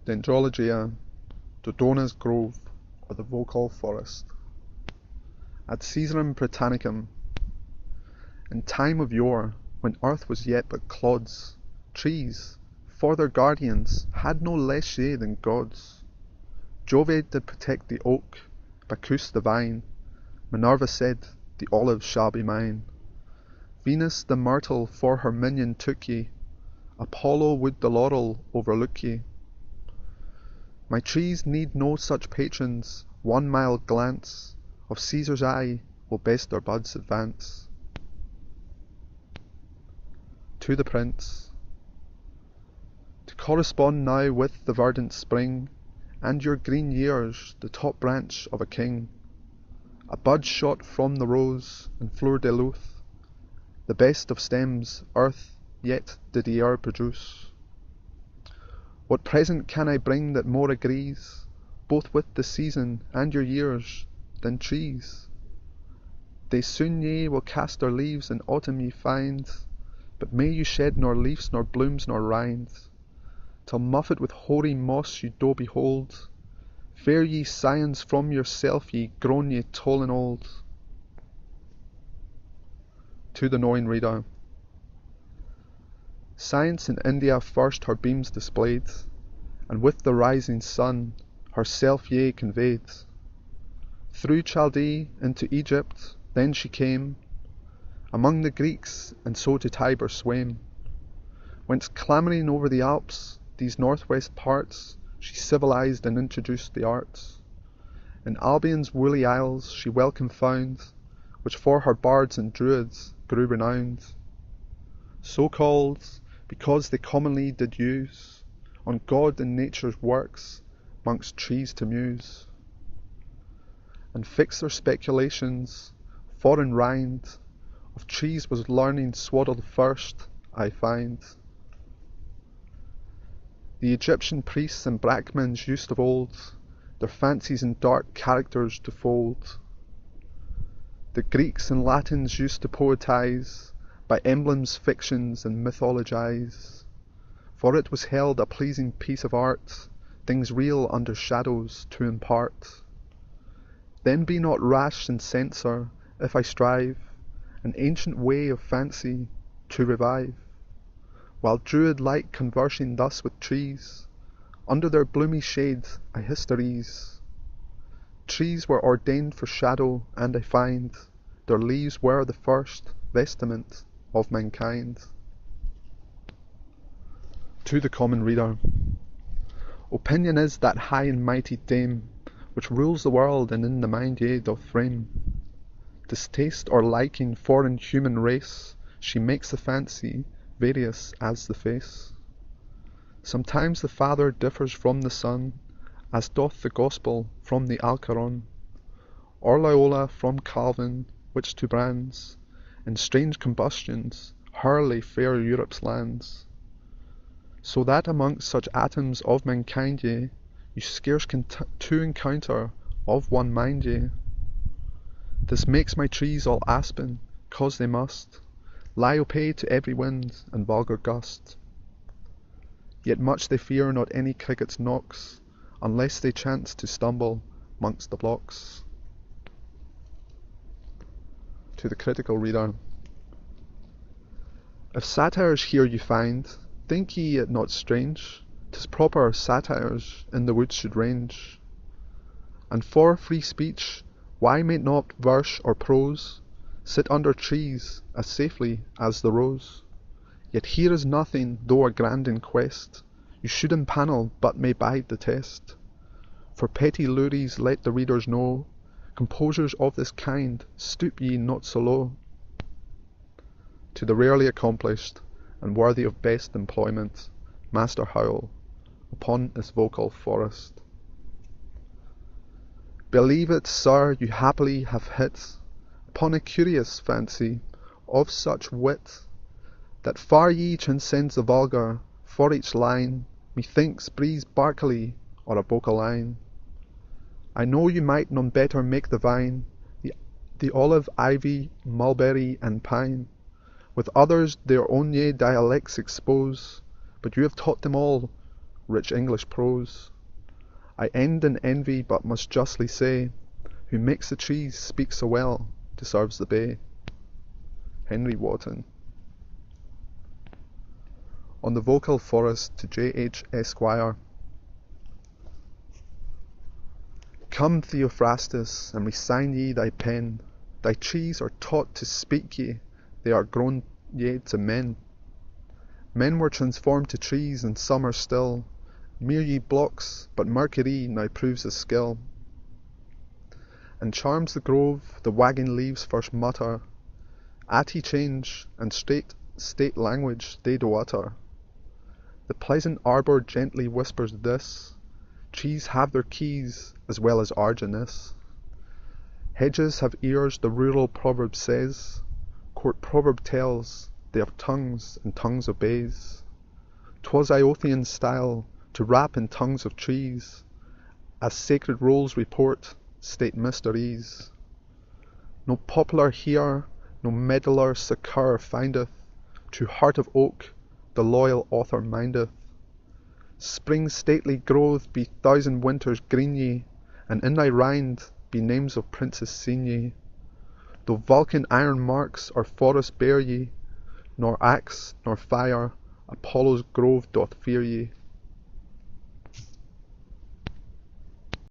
Dendrologia, Dodona's grove, or the Vocall forest. Ad Caesarem Britannicum. In time of yore, when earth was yet but clods, trees, for their guardians, had no less shade than gods. Jove did protect the oak, Bacchus the vine, Minerva said, the olive shall be mine. Venus the myrtle for her minion took ye, Apollo would the laurel overlook ye. My trees need no such patrons, one mild glance Of Caesar's eye will best their buds advance. To the Prince. To correspond now with the verdant spring, and your green years, the top branch of a king, a bud shot from the rose, and fleur de luth, the best of stems earth yet did e'er produce. What present can I bring that more agrees, both with the season and your years, than trees? They soon ye will cast their leaves, in autumn ye find, but may you shed nor leaves, nor blooms, nor rind, till muffled with hoary moss you do behold, fair ye scions from yourself ye, grown ye tall and old. To the knowing reader. Science in India first her beams displayed, and with the rising sun herself yea conveyed. Through Chaldee into Egypt then she came, among the Greeks, and so to Tiber swam, whence clambering over the Alps, these northwest parts, she civilized and introduced the arts. In Albion's woolly isles she welcome found, which for her bards and druids grew renowned, so called, because they commonly did use on God and nature's works mongst trees to muse, and fix their speculations, for in rind of trees was learning swaddled first, I find. The Egyptian priests and Brahmins used of old their fancies in dark characters to fold. The Greeks and Latins used to poetize, by emblems, fictions, and mythologize, for it was held a pleasing piece of art, things real under shadows to impart. Then be not rash and censor, if I strive an ancient way of fancy to revive, while Druid-like conversing thus with trees, under their bloomy shade I histories. Trees were ordained for shadow, and I find their leaves were the first vestment of mankind. To the common reader. Opinion is that high and mighty dame, which rules the world and in the mind yea doth frame. Distaste or liking for in human race, she makes the fancy various as the face. Sometimes the Father differs from the Son, as doth the Gospel from the Alcaron, or Loyola from Calvin, which to brands, in strange combustions, hurley fair Europe's lands. So that amongst such atoms of mankind ye, you scarce can two encounter of one mind ye. This makes my trees all aspen, cause they must lie opay to every wind and vulgar gust. Yet much they fear not any cricket's knocks, unless they chance to stumble mongst the blocks. To the critical reader. If satires here you find, think ye it not strange, 'tis proper satires in the woods should range. And for free speech, why may not verse or prose sit under trees as safely as the rose? Yet here is nothing, though a grand inquest you should impanel, but may bide the test. For petty luries let the readers know, composers of this kind, stoop ye not so low. To the rarely accomplished, and worthy of best employment, Master Howell, upon his Vocall forest. Believe it, sir, you happily have hit upon a curious fancy of such wit, that far ye transcends the vulgar, for each line, methinks, breathes Barclay or a Bocaline. I know you might none better make the vine, the olive, ivy, mulberry, and pine, with others their own ye dialects expose, but you have taught them all rich English prose. I end in envy, but must justly say, who makes the trees speak so well deserves the bay. Henry Wotton. On the Vocall Forrest to J.H. Esquire. Come, Theophrastus, and resign ye thy pen. Thy trees are taught to speak ye, they are grown ye to men. Men were transformed to trees, and some are still mere ye blocks, but Mercury now proves his skill, and charms the grove. The wagging leaves first mutter, at he change, and straight state language they do utter. The pleasant arbour gently whispers this, trees have their keys as well as Argynnis. Hedges have ears, the rural proverb says, court proverb tells, they have tongues, and tongues obeys. 'Twas Iothian style to rap in tongues of trees, as sacred rolls report state mysteries. No poplar here, no meddler succour findeth, true heart of oak the loyal author mindeth. Spring's stately growth be thousand winters green ye, and in thy rind be names of princes seen ye. Though Vulcan iron marks or forest bear ye, nor axe nor fire Apollo's grove doth fear ye.